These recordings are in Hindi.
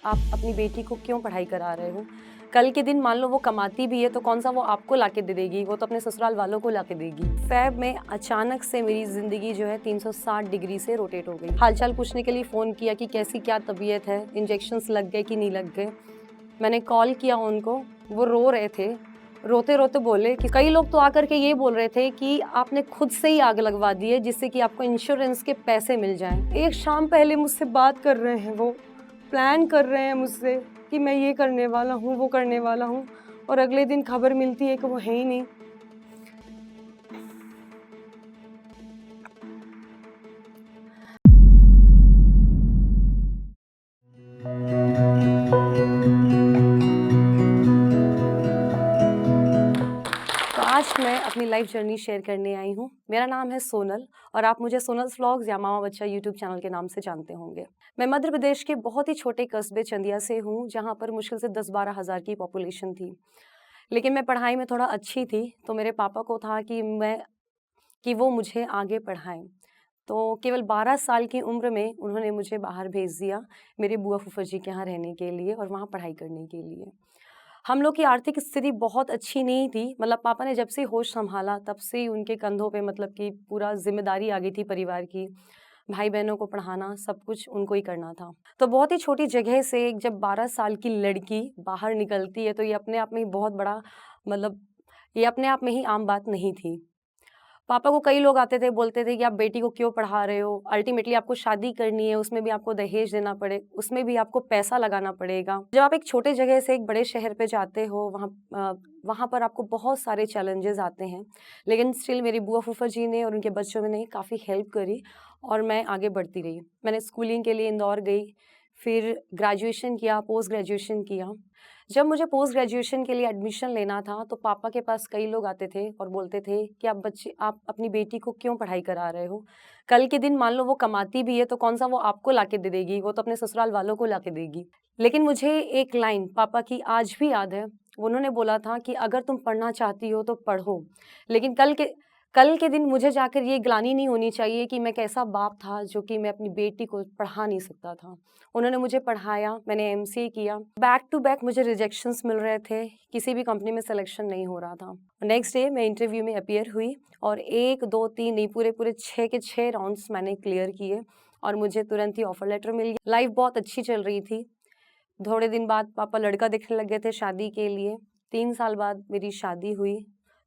आप अपनी बेटी को क्यों पढ़ाई करा रहे हो? कल के दिन मान लो वो कमाती भी है तो कौन-सा वो आपको लाके दे देगी, वो तो अपने ससुराल वालों को लाके देगी। फ़ेब में अचानक से मेरी ज़िंदगी जो है 360 डिग्री से रोटेट हो गई। हाल-चाल पूछने के लिए फ़ोन किया कि कैसी क्या तबीयत है, इंजेक्शंस लग गए कि नहीं लग गए। मैंने कॉल किया उनको, वो रो रहे थे। रोते-रोते बोले कि कई लोग तो आकर के ये बोल रहे थे कि आपने खुद से ही आग लगवा दी है जिससे कि आपको इंश्योरेंस के पैसे मिल जाएँ। एक शाम पहले मुझसे बात कर रहे हैं वो, प्लान कर रहे हैं मुझसे कि मैं ये करने वाला हूँ, वो करने वाला हूँ और अगले दिन खबर मिलती है कि वो है ही नहीं। तो आज मैं अपनी लाइफ जर्नी शेयर करने आई हूँ। मेरा नाम है सोनल और आप मुझे सोनल्स व्लॉग्स या मामा बच्चा यूट्यूब चैनल के नाम से जानते होंगे। मैं मध्य प्रदेश के बहुत ही छोटे कस्बे चंदिया से हूँ, जहाँ पर मुश्किल से 10-12 हज़ार की पॉपुलेशन थी। लेकिन मैं पढ़ाई में थोड़ा अच्छी थी, तो मेरे पापा को था कि वो मुझे आगे पढ़ाएँ। तो केवल 12 साल की उम्र में उन्होंने मुझे बाहर भेज दिया, मेरे बुआ फूफा जी के यहाँ रहने के लिए और वहाँ पढ़ाई करने के लिए। हम लोग की आर्थिक स्थिति बहुत अच्छी नहीं थी, मतलब पापा ने जब से होश सँभाला तब से ही उनके कंधों पे मतलब कि पूरा ज़िम्मेदारी आ गई थी परिवार की। भाई-बहनों को पढ़ाना, सब कुछ उनको ही करना था। तो बहुत ही छोटी जगह से एक जब 12 साल की लड़की बाहर निकलती है, तो ये अपने आप में ही बहुत बड़ा मतलब ये अपने आप में ही आम बात नहीं थी। पापा को कई लोग आते थे, बोलते थे कि आप बेटी को क्यों पढ़ा रहे हो? अल्टीमेटली आपको शादी करनी है, उसमें भी आपको दहेज देना उसमें भी आपको पैसा लगाना पड़ेगा। जब आप एक छोटे जगह से एक बड़े शहर पे जाते हो, वहाँ पर आपको बहुत सारे चैलेंजेस आते हैं। लेकिन स्टिल मेरी बुआ फूफा जी ने और उनके बच्चों ने काफ़ी हेल्प करी और मैं आगे बढ़ती रही। मैंने स्कूलिंग के लिए इंदौर गई, फिर ग्रेजुएशन किया, पोस्ट ग्रेजुएशन किया। जब मुझे पोस्ट ग्रेजुएशन के लिए एडमिशन लेना था, तो पापा के पास कई लोग आते थे और बोलते थे कि आप अपनी बेटी को क्यों पढ़ाई करा रहे हो? कल के दिन मान लो वो कमाती भी है तो कौन-सा वो आपको लाके दे देगी, वो तो अपने ससुराल वालों को लाके देगी। लेकिन मुझे एक लाइन पापा की आज भी याद है, उन्होंने बोला था कि अगर तुम पढ़ना चाहती हो तो पढ़ो, लेकिन कल के दिन मुझे जाकर ये ग्लानि नहीं होनी चाहिए कि मैं कैसा बाप था जो कि मैं अपनी बेटी को पढ़ा नहीं सकता था। उन्होंने मुझे पढ़ाया, मैंने एमसीए किया। बैक टू बैक मुझे रिजेक्शंस मिल रहे थे, किसी भी कंपनी में सिलेक्शन नहीं हो रहा था। नेक्स्ट डे मैं इंटरव्यू में अपीयर हुई और 1, 2, 3 नहीं पूरे-पूरे 6 के 6 राउंड्स मैंने क्लियर किए और मुझे तुरंत ही ऑफर लेटर मिल गया। लाइफ बहुत अच्छी चल रही थी। थोड़े दिन बाद पापा लड़का देखने लग गए थे शादी के लिए। 3 साल बाद मेरी शादी हुई।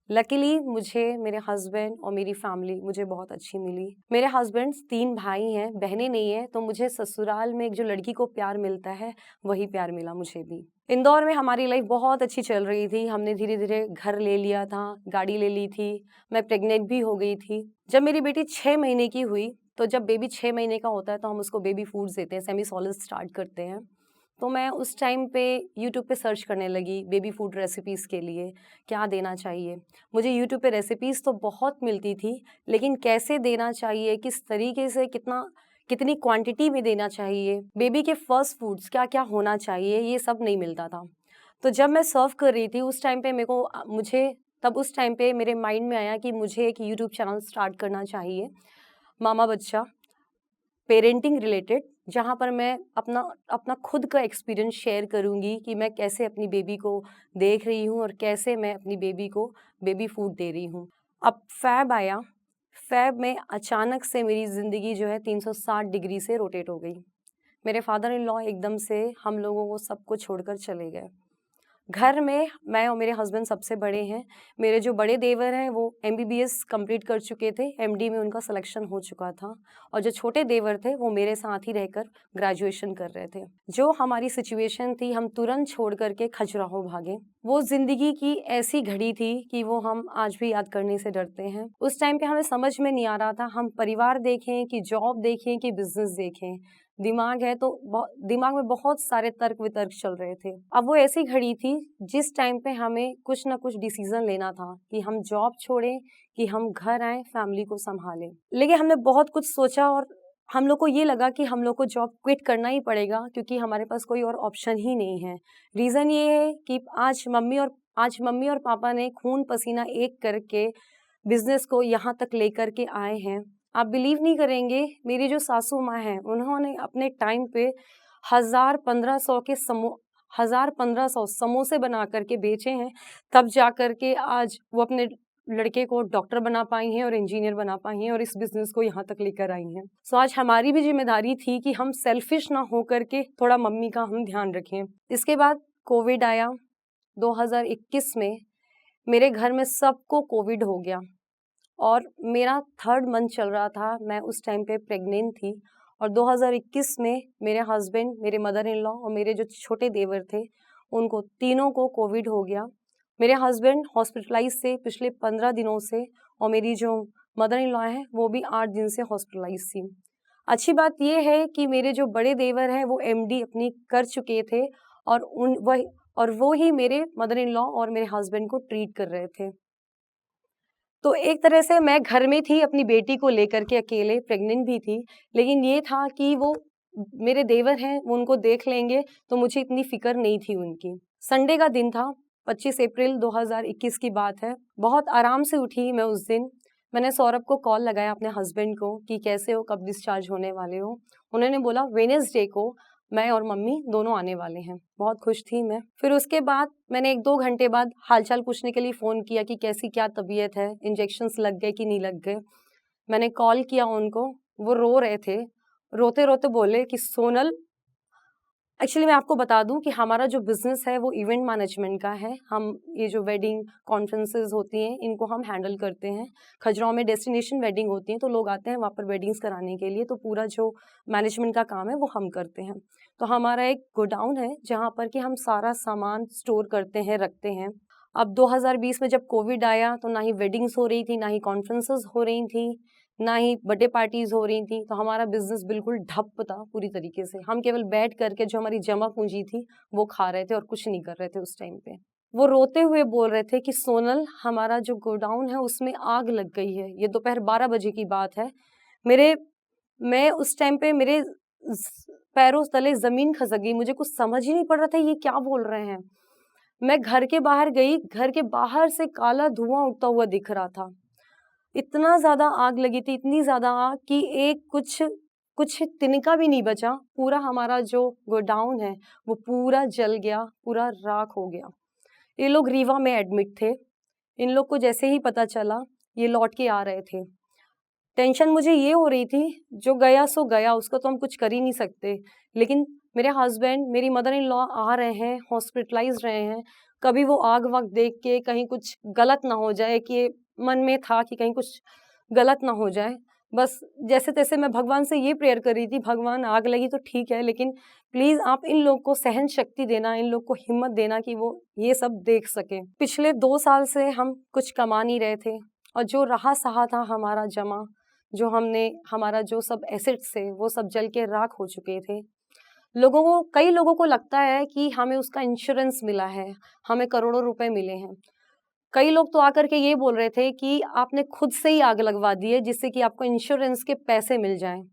लकीली मुझे मेरे हस्बैंड और मेरी फैमिली मुझे बहुत अच्छी मिली। मेरे हस्बैंड 3 भाई हैं, बहनें नहीं हैं, तो मुझे ससुराल में एक जो लड़की को प्यार मिलता है, वही प्यार मिला मुझे भी। इंदौर में हमारी लाइफ बहुत अच्छी चल रही थी। हमने धीरे-धीरे घर ले लिया था, गाड़ी ले ली थी, मैं प्रेग्नेंट भी हो गई थी। जब मेरी बेटी 6 महीने की हुई, तो जब बेबी 6 महीने का होता है, तो हम उसको बेबी फूड्स देते हैं, सेमी सॉलिड स्टार्ट करते हैं। तो मैं उस टाइम पे यूट्यूब पे सर्च करने लगी बेबी फूड रेसिपीज़ के लिए, क्या देना चाहिए। मुझे यूट्यूब पे रेसिपीज़ तो बहुत मिलती थी, लेकिन कैसे देना चाहिए, किस तरीके से कितनी क्वांटिटी में देना चाहिए, बेबी के फर्स्ट फूड्स क्या-क्या होना चाहिए, ये सब नहीं मिलता था। तो जब मैं सर्व कर रही थी उस टाइम पे मुझे तब उस टाइम पे मेरे माइंड में आया कि मुझे एक यूट्यूब चैनल स्टार्ट करना चाहिए, मामा बच्चा। पेरेंटिंग रिलेटेड जहाँ पर मैं अपना अपना खुद का एक्सपीरियंस शेयर करूँगी कि मैं कैसे अपनी बेबी को देख रही हूँ और कैसे मैं अपनी बेबी को बेबी फूड दे रही हूँ। अब फ़ैब आया, फ़ैब में अचानक से मेरी ज़िंदगी जो है 360 डिग्री से रोटेट हो गई। मेरे फादर इन लॉ एकदम से हम लोगों को सबको छोड़कर चले गए। घर में मैं और मेरे हस्बैंड सबसे बड़े हैं। मेरे जो बड़े देवर हैं वो एमबीबीएस कंप्लीट कर चुके थे, एमडी में उनका सिलेक्शन हो चुका था और जो छोटे देवर थे वो मेरे साथ ही रहकर ग्रेजुएशन कर रहे थे। जो हमारी सिचुएशन थी हम तुरंत छोड़ कर के खजुराहो भागे। वो ज़िंदगी की ऐसी घड़ी थी कि वो हम आज भी याद करने से डरते हैं। उस टाइम पे हमें समझ में नहीं आ रहा था हम परिवार देखें कि जॉब देखें कि बिज़नेस देखें। दिमाग है तो दिमाग में बहुत सारे तर्क-वितर्क चल रहे थे। अब वो ऐसी घड़ी थी जिस टाइम पे हमें कुछ न कुछ डिसीज़न लेना था कि हम जॉब छोड़ें, कि हम घर आएँ, फैमिली को सँभालें। लेकिन हमने बहुत कुछ सोचा और हम लोग को ये लगा कि हम लोग को जॉब क्विट करना ही पड़ेगा क्योंकि हमारे पास कोई और ऑप्शन ही नहीं है। रीज़न ये है कि आज मम्मी और पापा ने खून-पसीना एक करके बिज़नेस को यहाँ तक लेकर के आए हैं। आप बिलीव नहीं करेंगे, मेरी जो सासू माँ हैं, उन्होंने अपने टाइम पे 1000-1500 समोसे बना करके बेचे हैं, तब जा कर के आज वो अपने लड़के को डॉक्टर बना पाई हैं और इंजीनियर बना पाई हैं और इस बिज़नेस को यहाँ तक लेकर आई हैं। सो आज हमारी भी ज़िम्मेदारी थी कि हम सेल्फ़िश ना हो करके थोड़ा मम्मी का हम ध्यान रखें। इसके बाद कोविड आया 2021 में, मेरे घर में सबको कोविड हो गया और मेरा 3rd मंथ चल रहा था, मैं उस टाइम पे प्रेग्नेंट थी और 2021 में मेरे हस्बैंड, मेरे मदर इन लॉ और मेरे जो छोटे देवर थे, उनको तीनों को कोविड हो गया। मेरे हस्बैंड हॉस्पिटलाइज़ थे पिछले 15 दिनों से और मेरी जो मदर इन लॉ हैं, वो भी 8 दिन से हॉस्पिटलाइज़ थी। अच्छी बात ये है कि मेरे जो बड़े देवर हैं, वो एमडी अपनी कर चुके थे और वो ही मेरे मदर इन लॉ और मेरे हस्बैंड को ट्रीट कर रहे थे। तो एक तरह से मैं घर में थी अपनी बेटी को लेकर के अकेले, प्रेग्नेंट भी थी, लेकिन ये था कि वो मेरे देवर हैं, वो उनको देख लेंगे, तो मुझे इतनी फ़िक्र नहीं थी उनकी। संडे का दिन था, 25 अप्रैल 2021 की बात है। बहुत आराम से उठी मैं उस दिन। मैंने सौरभ को कॉल लगाया, अपने हस्बैंड को, कि कैसे हो, कब डिस्चार्ज होने वाले हो? उन्होंने बोला वेडनेसडे को मैं और मम्मी दोनों आने वाले हैं। बहुत खुश थी मैं। फिर उसके बाद मैंने 1-2 घंटे बाद हालचाल पूछने के लिए फ़ोन किया कि कैसी क्या तबीयत है, इंजेक्शंस लग गए कि नहीं लग गए। मैंने कॉल किया उनको, वो रो रहे थे। रोते-रोते बोले कि सोनल, एक्चुअली मैं आपको बता दूं कि हमारा जो बिज़नेस है वो इवेंट मैनेजमेंट का है। हम ये जो वेडिंग कॉन्फ्रेंसेस होती हैं, इनको हम हैंडल करते हैं। खजुराहो में डेस्टिनेशन वेडिंग होती हैं, तो लोग आते हैं वहाँ पर वेडिंग्स कराने के लिए, तो पूरा जो मैनेजमेंट का काम है वो हम करते हैं। तो हमारा एक गोडाउन है जहाँ पर कि हम सारा सामान स्टोर करते हैं, रखते हैं। अब 2020 में जब कोविड आया तो ना ही वेडिंग्स हो रही थी, ना ही कॉन्फ्रेंसेस हो रही थी, ना ही बर्थडे पार्टीज़ हो रही थी, तो हमारा बिज़नेस बिल्कुल ठप था पूरी तरीके से। हम केवल बैठ कर के जो हमारी जमा पूँजी थी, वो खा रहे थे और कुछ नहीं कर रहे थे उस टाइम पे। वो रोते हुए बोल रहे थे कि सोनल, हमारा जो गोडाउन है उसमें आग लग गई है। ये दोपहर 12 बजे की बात है। मैं उस टाइम पे मेरे पैरों तले ज़मीन खिसक गई। मुझे कुछ समझ ही नहीं पड़ रहा था ये क्या बोल रहे हैं। मैं घर के बाहर गई, घर के बाहर से काला धुआं उठता हुआ दिख रहा था। इतना ज़्यादा आग लगी थी, इतनी ज़्यादा आग कि एक कुछ तिनका भी नहीं बचा। पूरा हमारा जो गोडाउन है वो पूरा जल गया, पूरा राख हो गया। ये लोग रीवा में एडमिट थे। इन लोग को जैसे ही पता चला, ये लौट के आ रहे थे। टेंशन मुझे ये हो रही थी, जो गया सो गया, उसका तो हम कुछ कर ही नहीं सकते। लेकिन मेरे हस्बैंड, मेरी मदर इन लॉ आ रहे हैं, हॉस्पिटलाइज़ रहे हैं। कभी वो आग-वाग देख के कहीं कुछ गलत ना हो जाए, कि मन में था कि कहीं कुछ गलत ना हो जाए। बस जैसे-तैसे मैं भगवान से ये प्रेयर कर रही थी, भगवान आग लगी तो ठीक है, लेकिन प्लीज़ आप इन लोग को सहन शक्ति देना, इन लोग को हिम्मत देना कि वो ये सब देख सकें। पिछले 2 साल से हम कुछ कमा नहीं रहे थे और जो रहा-सहा था हमारा जमा, हमारा जो सब एसेट्स थे, वो सब जल के राख हो चुके थे। कई लोगों को लगता है कि हमें उसका इंश्योरेंस मिला है, हमें करोड़ों रुपए मिले हैं। कई लोग तो आकर के ये बोल रहे थे कि आपने खुद से ही आग लगवा दी है, जिससे कि आपको इंश्योरेंस के पैसे मिल जाएँ।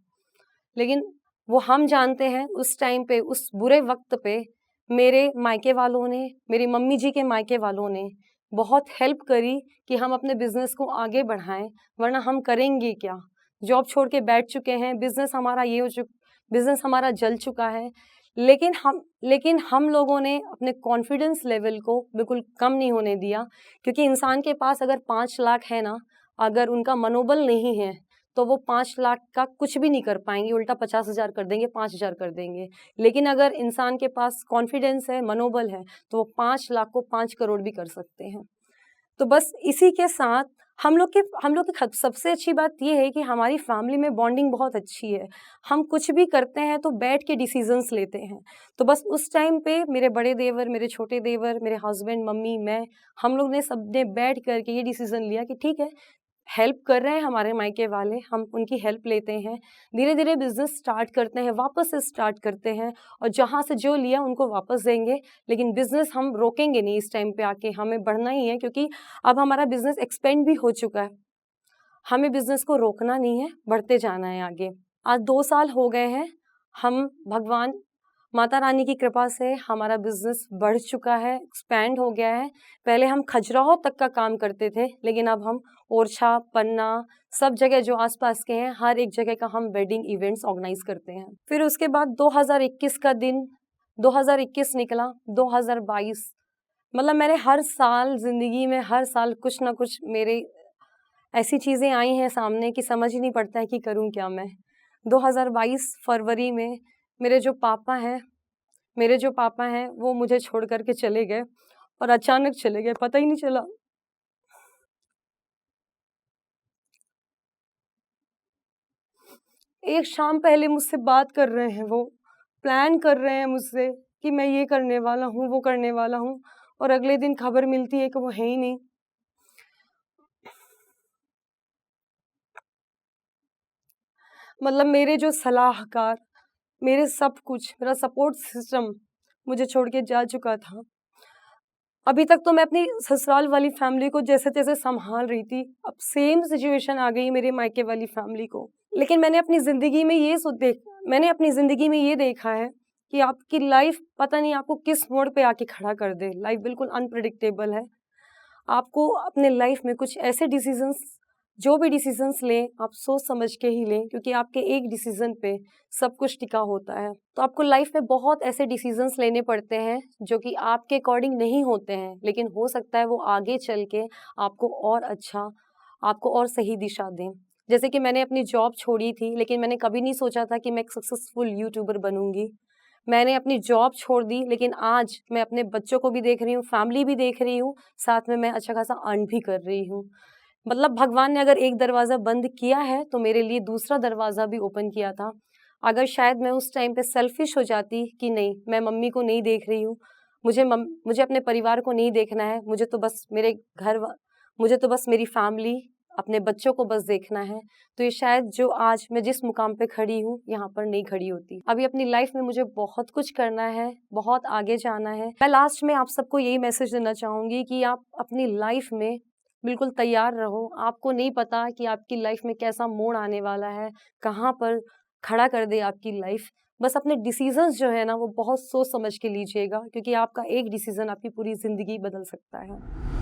लेकिन वो हम जानते हैं, उस टाइम पे, उस बुरे वक़्त पे मेरे मायके वालों ने, मेरी मम्मी जी के मायके वालों ने बहुत हेल्प करी कि हम अपने बिज़नेस को आगे बढ़ाएँ, वरना हम करेंगे क्या? जॉब छोड़ के बैठ चुके हैं, बिज़नेस हमारा जल चुका है। लेकिन हम लोगों ने अपने कॉन्फिडेंस लेवल को बिल्कुल कम नहीं होने दिया, क्योंकि इंसान के पास अगर 5 लाख है ना, अगर उनका मनोबल नहीं है, तो वो 5 लाख का कुछ भी नहीं कर पाएँगे, उल्टा 50,000 कर देंगे, 5,000 कर देंगे। लेकिन अगर इंसान के पास कॉन्फिडेंस है, मनोबल है, तो वो 5 लाख को 5 करोड़ भी कर सकते हैं। तो बस इसी के साथ हम लोग की सबसे अच्छी बात ये है कि हमारी फैमिली में बॉन्डिंग बहुत अच्छी है। हम कुछ भी करते हैं तो बैठ के डिसीज़न्स लेते हैं। तो बस उस टाइम पे मेरे बड़े देवर, मेरे छोटे देवर, मेरे हस्बैंड, मम्मी, मैं, हम लोग ने सबने बैठ कर के ये डिसीज़न लिया कि ठीक है, हेल्प कर रहे हैं हमारे मायके वाले, हम उनकी हेल्प लेते हैं। धीरे-धीरे बिज़नेस स्टार्ट करते हैं, वापस से स्टार्ट करते हैं और जहाँ से जो लिया उनको वापस देंगे। लेकिन बिज़नेस हम रोकेंगे नहीं इस टाइम पे आके, हमें बढ़ना ही है, क्योंकि अब हमारा बिज़नेस एक्सपेंड भी हो चुका है। हमें बिज़नेस को रोकना नहीं है, बढ़ते जाना है आगे। आज 2 साल हो गए हैं, हम भगवान माता रानी की कृपा से हमारा बिज़नेस बढ़ चुका है, एक्सपैंड हो गया है। पहले हम खजुराहो तक का काम करते थे, लेकिन अब हम ओरछा, पन्ना सब जगह जो आस-पास के हैं, हर एक जगह का हम वेडिंग इवेंट्स ऑर्गेनाइज़ करते हैं। फिर उसके बाद 2021 का दिन 2021 निकला, 2022 मतलब मैंने हर साल ज़िंदगी में हर साल कुछ ना कुछ मेरे ऐसी चीज़ें आई हैं सामने कि समझ ही नहीं पड़ता है कि करूँ क्या मैं। 2022 फरवरी में मेरे जो पापा हैं मेरे जो पापा हैं वो मुझे छोड़ कर के चले गए और अचानक चले गए, पता ही नहीं चला। एक शाम पहले मुझसे बात कर रहे हैं वो, प्लान कर रहे हैं मुझसे कि मैं ये करने वाला हूँ, वो करने वाला हूँ और अगले दिन खबर मिलती है कि वो है ही नहीं। मतलब मेरे जो सलाहकार, मेरे सब कुछ, मेरा सपोर्ट सिस्टम मुझे छोड़ के जा चुका था। अभी तक तो मैं अपनी ससुराल वाली फैमिली को जैसे-तैसे सँभाल रही थी, अब सेम सिचुएशन आ गई मेरे मायके वाली फैमिली को। लेकिन मैंने अपनी ज़िंदगी में ये देखा है कि आपकी लाइफ़ पता नहीं आपको किस मोड़ पे आके खड़ा कर दे। लाइफ़ बिल्कुल अनप्रेडिक्टेबल है। आपको अपने लाइफ़ में कुछ ऐसे डिसीज़न्स जो भी डिसीज़न्स लें, आप सोच समझ के ही लें क्योंकि आपके एक डिसीज़न पे सब कुछ टिका होता है। तो आपको लाइफ़ में बहुत ऐसे डिसीज़न्स लेने पड़ते हैं जो कि आपके अकॉर्डिंग नहीं होते हैं, लेकिन हो सकता है वो आगे चल के आपको और अच्छा आपको और सही दिशा दें। जैसे कि मैंने अपनी जॉब छोड़ी थी, लेकिन मैंने कभी नहीं सोचा था कि मैं एक सक्सेसफुल यूट्यूबर बनूँगी। मैंने अपनी जॉब छोड़ दी, लेकिन आज मैं अपने बच्चों को भी देख रही हूँ, फैमिली भी देख रही हूँ, साथ में मैं अच्छा खासा अर्न भी कर रही हूँ। मतलब भगवान ने अगर एक दरवाज़ा बंद किया है, तो मेरे लिए दूसरा दरवाज़ा भी ओपन किया था। अगर शायद मैं उस टाइम पे सेल्फ़िश हो जाती कि नहीं, मैं मम्मी को नहीं देख रही हूँ, मुझे अपने परिवार को नहीं देखना है, मुझे तो बस मेरी फैमिली, अपने बच्चों को बस देखना है, तो ये शायद जो आज मैं जिस मुकाम पे खड़ी हूँ, यहाँ पर नहीं खड़ी होती। अभी अपनी लाइफ़ में मुझे बहुत कुछ करना है, बहुत आगे जाना है। मैं लास्ट में आप सबको यही मैसेज देना चाहूँगी कि आप अपनी लाइफ़ में बिल्कुल तैयार रहो। आपको नहीं पता कि आपकी लाइफ़ में कैसा मोड़ आने वाला है, कहाँ पर खड़ा कर दे आपकी लाइफ़। बस अपने डिसीज़न्स जो है ना, वो बहुत सोच समझ के लीजिएगा क्योंकि आपका एक डिसीज़न आपकी पूरी ज़िंदगी बदल सकता है।